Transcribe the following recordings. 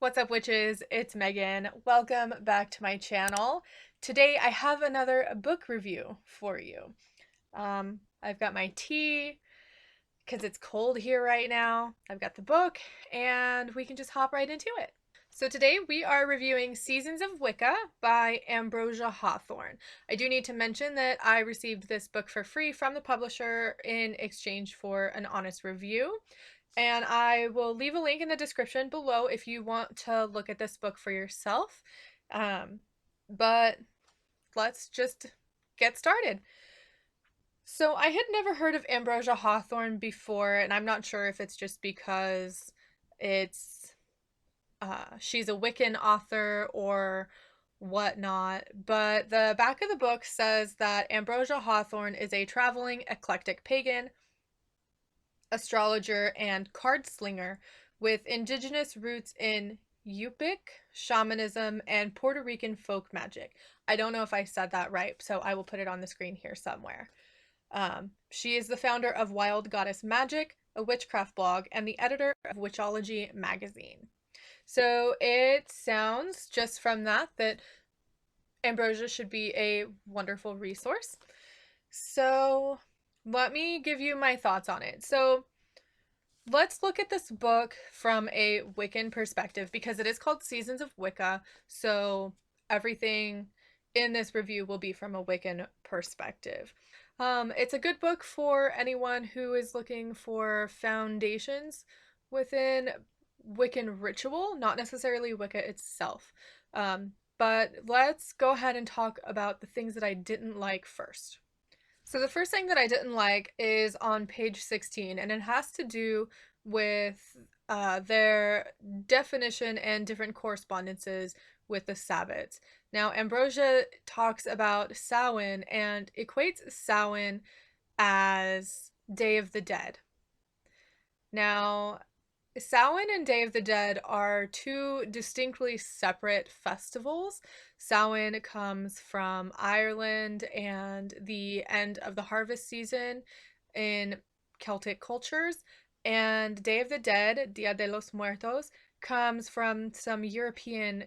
What's up, witches? It's Megan. Welcome back to my channel. Today I have another book review for you. I've got my tea because it's cold here right now. I've got the book and we can just hop right into it. So today we are reviewing Seasons of Wicca by Ambrosia Hawthorn. I do need to mention that I received this book for free from the publisher in exchange for an honest review. And I will leave a link in the description below if you want to look at this book for yourself. But let's just get started. So I had never heard of Ambrosia Hawthorn before, and I'm not sure if it's just because it's she's a Wiccan author or whatnot, but the back of the book says that Ambrosia Hawthorn is a traveling eclectic pagan, astrologer, and card slinger with indigenous roots in Yupik, shamanism, and Puerto Rican folk magic. I don't know if I said that right, so I will put it on the screen here somewhere. She is the founder of Wild Goddess Magic, a witchcraft blog, and the editor of Witchology magazine. So it sounds just from that Ambrosia should be a wonderful resource. So let me give you my thoughts on it. So let's look at this book from a Wiccan perspective because it is called Seasons of Wicca. So everything in this review will be from a Wiccan perspective. It's a good book for anyone who is looking for foundations within Wiccan ritual, not necessarily Wicca itself. But let's go ahead and talk about the things that I didn't like first. So the first thing that I didn't like is on page 16, and it has to do with their definition and different correspondences with the Sabbats. Now, Ambrosia talks about Samhain and equates Samhain as Day of the Dead. Now, Samhain and Day of the Dead are two distinctly separate festivals. Samhain comes from Ireland and the end of the harvest season in Celtic cultures, and Day of the Dead, Dia de los Muertos, comes from some European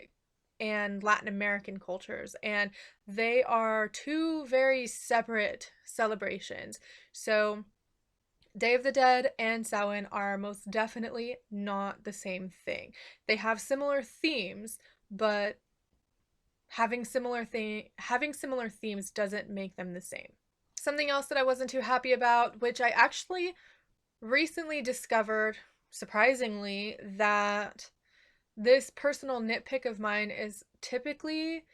and Latin American cultures, and they are two very separate celebrations. So Day of the Dead and Samhain are most definitely not the same thing. They have similar themes, but having similar themes doesn't make them the same. Something else that I wasn't too happy about, which I actually recently discovered, surprisingly, that this personal nitpick of mine is typically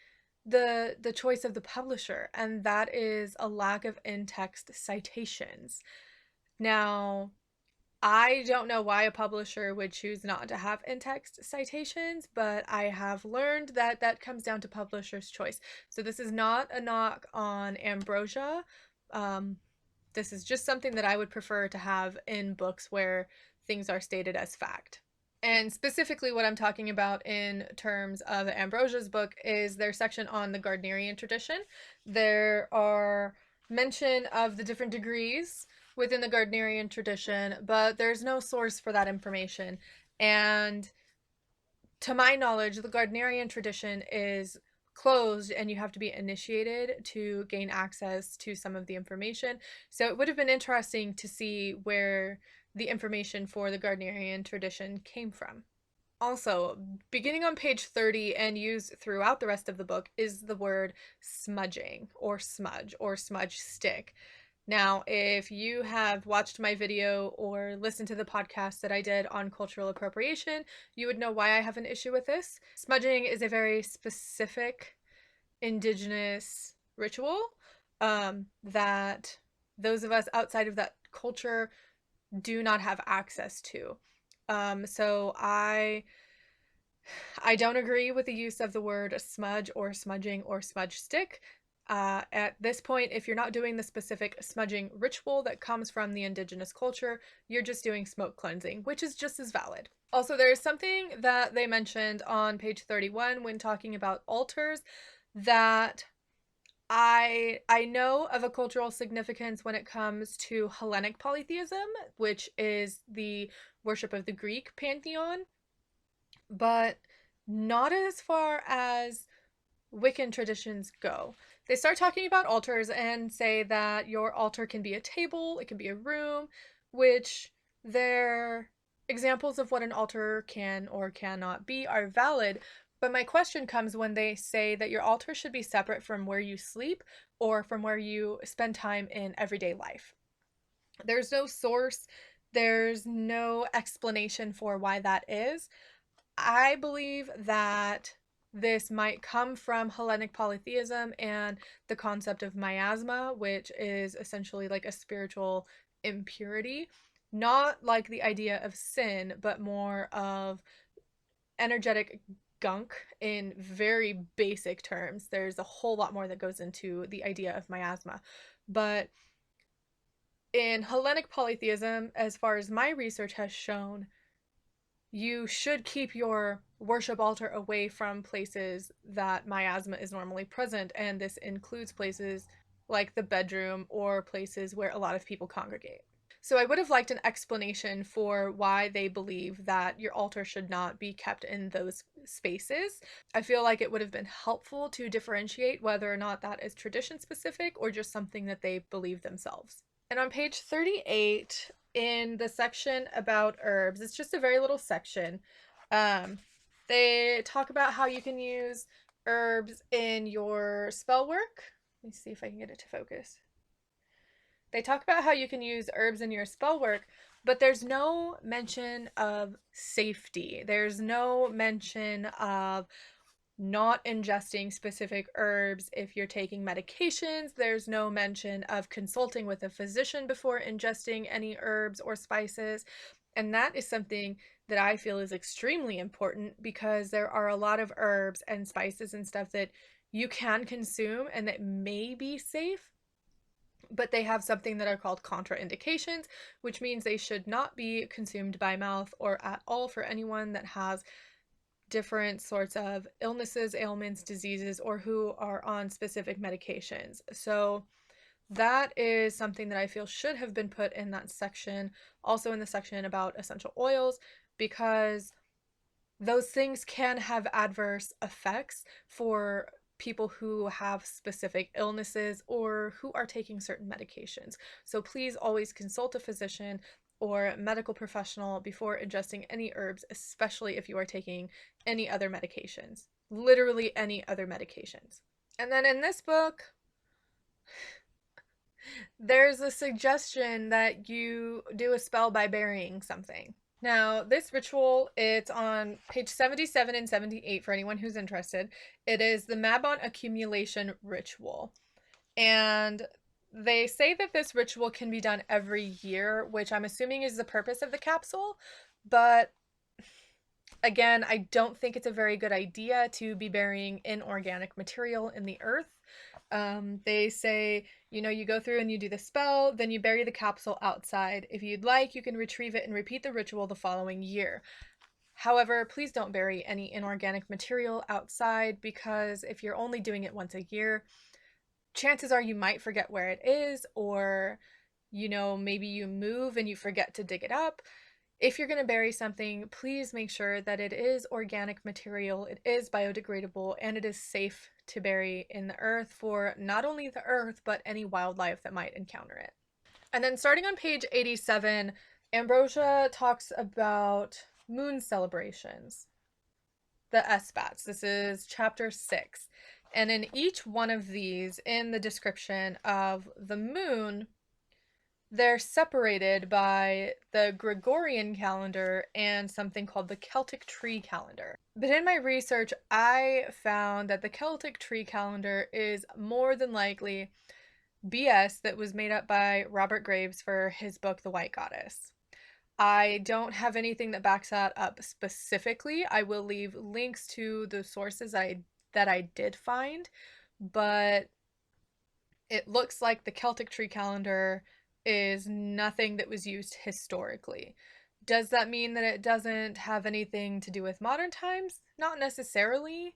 the choice of the publisher, and that is a lack of in-text citations. Now, I don't know why a publisher would choose not to have in-text citations, but I have learned that that comes down to publisher's choice. So this is not a knock on Ambrosia. This is just something that I would prefer to have in books where things are stated as fact. And specifically what I'm talking about in terms of Ambrosia's book is their section on the Gardnerian tradition. There are mention of the different degrees within the Gardnerian tradition, but there's no source for that information. And to my knowledge, the Gardnerian tradition is closed and you have to be initiated to gain access to some of the information. So it would have been interesting to see where the information for the Gardnerian tradition came from. Also, beginning on page 30 and used throughout the rest of the book is the word smudging or smudge stick. Now, if you have watched my video or listened to the podcast that I did on cultural appropriation, you would know why I have an issue with this. Smudging is a very specific indigenous ritual that those of us outside of that culture do not have access to. So I don't agree with the use of the word smudge or smudging or smudge stick. At this point, if you're not doing the specific smudging ritual that comes from the indigenous culture, you're just doing smoke cleansing, which is just as valid. Also, there's something that they mentioned on page 31 when talking about altars that I know of a cultural significance when it comes to Hellenic polytheism, which is the worship of the Greek pantheon. But not as far as Wiccan traditions go. They start talking about altars and say that your altar can be a table, it can be a room, which their examples of what an altar can or cannot be are valid. But my question comes when they say that your altar should be separate from where you sleep or from where you spend time in everyday life. There's no source, there's no explanation for why that is. I believe that this might come from Hellenic polytheism and the concept of miasma, which is essentially like a spiritual impurity. Not like the idea of sin, but more of energetic gunk in very basic terms. There's a whole lot more that goes into the idea of miasma. But in Hellenic polytheism, as far as my research has shown, you should keep your worship altar away from places that miasma is normally present, and this includes places like the bedroom or places where a lot of people congregate. So I would have liked an explanation for why they believe that your altar should not be kept in those spaces. I feel like it would have been helpful to differentiate whether or not that is tradition specific or just something that they believe themselves. And on page 38, in the section about herbs, it's just a very little section. Um, they talk about how you can use herbs in your spell work. Let me see if I can get it to focus. They talk about how you can use herbs in your spell work, but there's no mention of safety. There's no mention of not ingesting specific herbs if you're taking medications. There's no mention of consulting with a physician before ingesting any herbs or spices. And that is something that I feel is extremely important because there are a lot of herbs and spices and stuff that you can consume and that may be safe, but they have something that are called contraindications, which means they should not be consumed by mouth or at all for anyone that has different sorts of illnesses, ailments, diseases, or who are on specific medications. So that is something that I feel should have been put in that section, also in the section about essential oils, because those things can have adverse effects for people who have specific illnesses or who are taking certain medications. So please always consult a physician or medical professional before ingesting any herbs, especially if you are taking any other medications. Literally any other medications. And then in this book, there's a suggestion that you do a spell by burying something. Now, this ritual, it's on page 77 and 78 for anyone who's interested. It is the Mabon Accumulation Ritual. And they say that this ritual can be done every year, which I'm assuming is the purpose of the capsule. But again, I don't think it's a very good idea to be burying inorganic material in the earth. They say, you go through and you do the spell, then you bury the capsule outside. If you'd like, you can retrieve it and repeat the ritual the following year. However, please don't bury any inorganic material outside because if you're only doing it once a year, chances are you might forget where it is, or, maybe you move and you forget to dig it up. If you're going to bury something, please make sure that it is organic material, it is biodegradable, and it is safe to bury in the earth for not only the earth, but any wildlife that might encounter it. And then starting on page 87, Ambrosia talks about moon celebrations, the SBATs. This is chapter 6. And in each one of these, in the description of the moon, they're separated by the Gregorian calendar and something called the Celtic tree calendar. But in my research, I found that the Celtic tree calendar is more than likely BS that was made up by Robert Graves for his book, The White Goddess. I don't have anything that backs that up specifically. I will leave links to the sources that I did find, but it looks like the Celtic tree calendar is nothing that was used historically. Does that mean that it doesn't have anything to do with modern times? Not necessarily,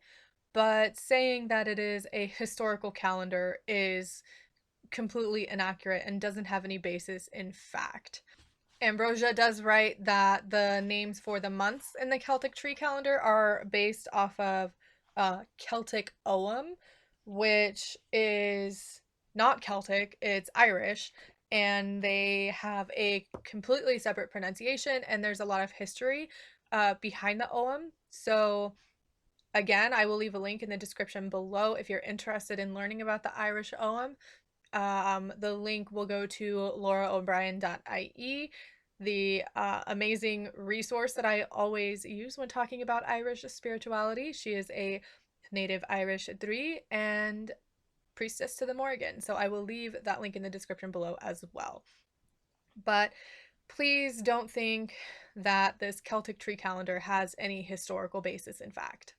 but saying that it is a historical calendar is completely inaccurate and doesn't have any basis in fact. Ambrosia does write that the names for the months in the Celtic tree calendar are based off of Celtic Ogham, which is not Celtic, it's Irish, and they have a completely separate pronunciation, and there's a lot of history behind the Ogham. So, again, I will leave a link in the description below if you're interested in learning about the Irish Ogham. The link will go to lauraobrien.ie, the amazing resource that I always use when talking about Irish spirituality. She is a native Irish Drí and priestess to the Morrigan, so I will leave that link in the description below as well. But please don't think that this Celtic tree calendar has any historical basis in fact.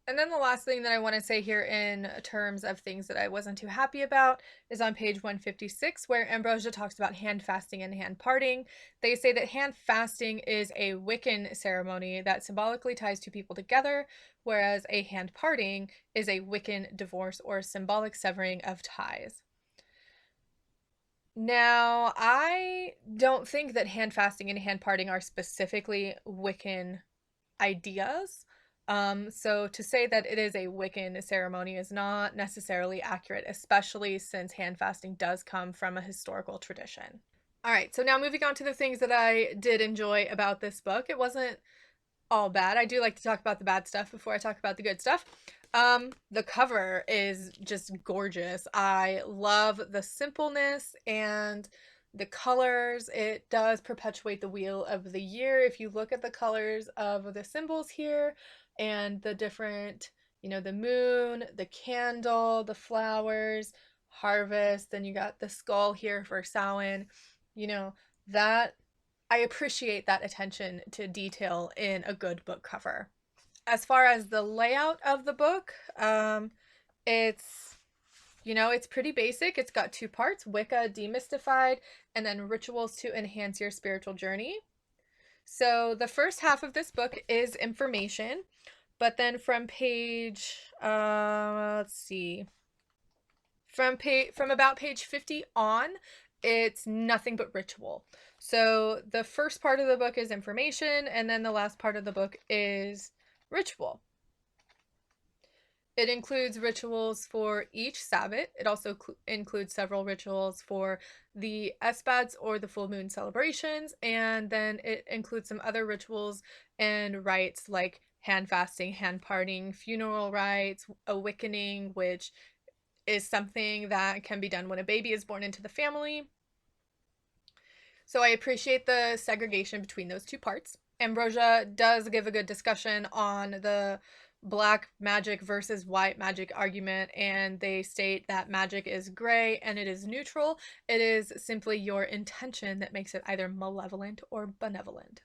And then the last thing that I want to say here in terms of things that I wasn't too happy about is on page 156, where Ambrosia talks about hand fasting and hand parting. They say that hand fasting is a Wiccan ceremony that symbolically ties two people together, whereas a hand parting is a Wiccan divorce or symbolic severing of ties. Now, I don't think that hand fasting and hand parting are specifically Wiccan ideas. So to say that it is a Wiccan ceremony is not necessarily accurate, especially since hand fasting does come from a historical tradition. All right, so now moving on to the things that I did enjoy about this book. It wasn't all bad. I do like to talk about the bad stuff before I talk about the good stuff. The cover is just gorgeous. I love the simpleness and the colors. It does perpetuate the wheel of the year. If you look at the colors of the symbols here and the different, the moon, the candle, the flowers, harvest, then you got the skull here for Samhain, that I appreciate that attention to detail in a good book cover. As far as the layout of the book, it's it's pretty basic. It's got two parts: Wicca Demystified, and then Rituals to Enhance Your Spiritual Journey. So the first half of this book is information, but then from page let's see, from about page 50 on, it's nothing but ritual. So the first part of the book is information, and then the last part of the book is ritual. It includes rituals for each Sabbath. It also includes several rituals for the Esbats or the full moon celebrations, and then it includes some other rituals and rites like hand fasting, hand parting, funeral rites, awakening, which is something that can be done when a baby is born into the family. So I appreciate the segregation between those two parts. Ambrosia does give a good discussion on the black magic versus white magic argument, and they state that magic is gray and it is neutral. It is simply your intention that makes it either malevolent or benevolent.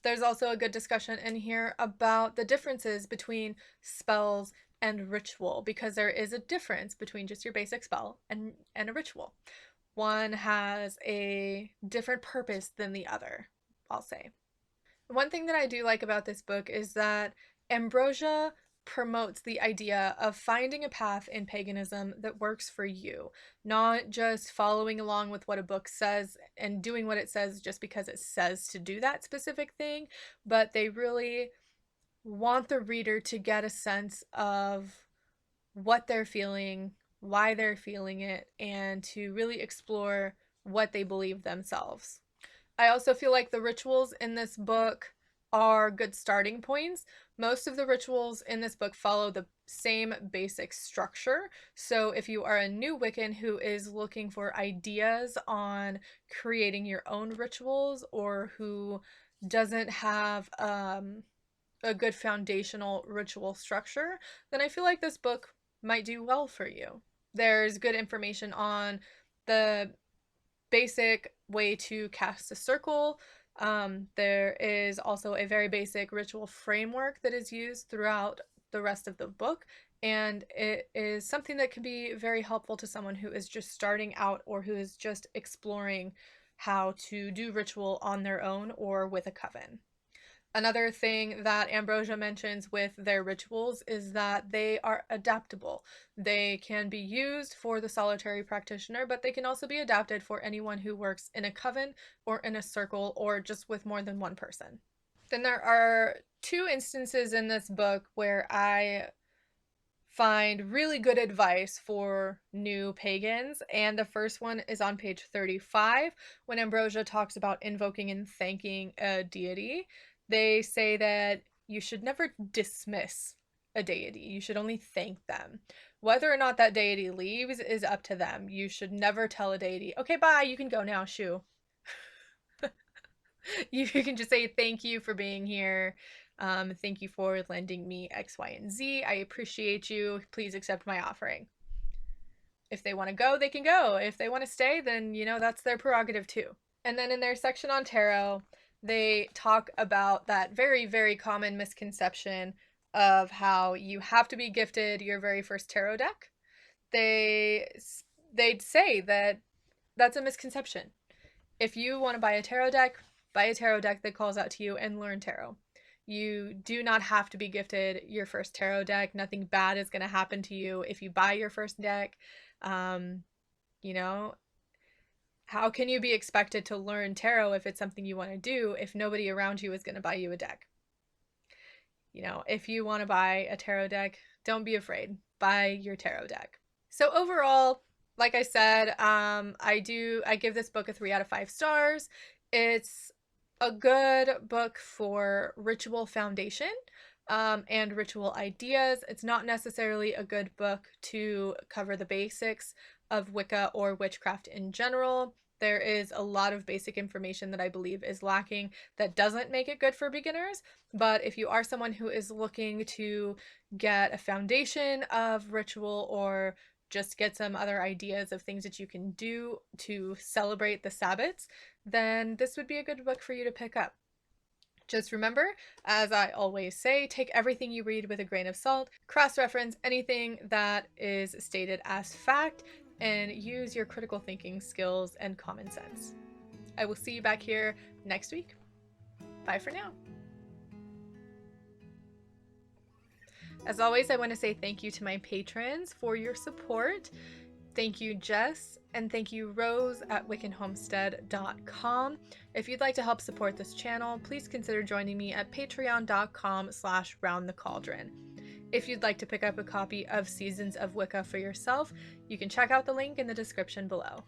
There's also a good discussion in here about the differences between spells and ritual, because there is a difference between just your basic spell and a ritual. One has a different purpose than the other, I'll say. One thing that I do like about this book is that Ambrosia promotes the idea of finding a path in paganism that works for you, not just following along with what a book says and doing what it says just because it says to do that specific thing, but they really want the reader to get a sense of what they're feeling, why they're feeling it, and to really explore what they believe themselves. I also feel like the rituals in this book are good starting points. Most of the rituals in this book follow the same basic structure. So if you are a new Wiccan who is looking for ideas on creating your own rituals, or who doesn't have a good foundational ritual structure, then I feel like this book might do well for you. There's good information on the basic way to cast a circle. There is also a very basic ritual framework that is used throughout the rest of the book, and it is something that can be very helpful to someone who is just starting out or who is just exploring how to do ritual on their own or with a coven. Another thing that Ambrosia mentions with their rituals is that they are adaptable. They can be used for the solitary practitioner, but they can also be adapted for anyone who works in a coven or in a circle or just with more than one person. Then there are two instances in this book where I find really good advice for new pagans, and the first one is on page 35 when Ambrosia talks about invoking and thanking a deity. They say that you should never dismiss a deity, you should only thank them. Whether or not that deity leaves is up to them. You should never tell a deity, okay, bye, you can go now, shoo. You can just say thank you for being here. Thank you for lending me X, Y, and Z. I appreciate you. Please accept my offering. If they want to go, they can go. If they want to stay, then, that's their prerogative too. And then in their section on tarot, they talk about that very, very common misconception of how you have to be gifted your very first tarot deck. They'd say that that's a misconception. If you want to buy a tarot deck that calls out to you and learn tarot. You do not have to be gifted your first tarot deck. Nothing bad is going to happen to you if you buy your first deck. You know, how can you be expected to learn tarot if it's something you want to do if nobody around you is going to buy you a deck? If you want to buy a tarot deck, don't be afraid. Buy your tarot deck. So overall, like I said, I give this book a 3 out of 5 stars. It's a good book for ritual foundation and ritual ideas. It's not necessarily a good book to cover the basics of Wicca or witchcraft in general. There is a lot of basic information that I believe is lacking that doesn't make it good for beginners. But if you are someone who is looking to get a foundation of ritual or just get some other ideas of things that you can do to celebrate the Sabbats, then this would be a good book for you to pick up. Just remember, as I always say, take everything you read with a grain of salt, cross-reference anything that is stated as fact, and use your critical thinking skills and common sense. I will see you back here next week. Bye for now. As always, I want to say thank you to my patrons for your support. Thank you, Jess, and thank you, Rose at wiccanhomestead.com. If you'd like to help support this channel, please consider joining me at patreon.com/roundthecauldron. If you'd like to pick up a copy of Seasons of Wicca for yourself, you can check out the link in the description below.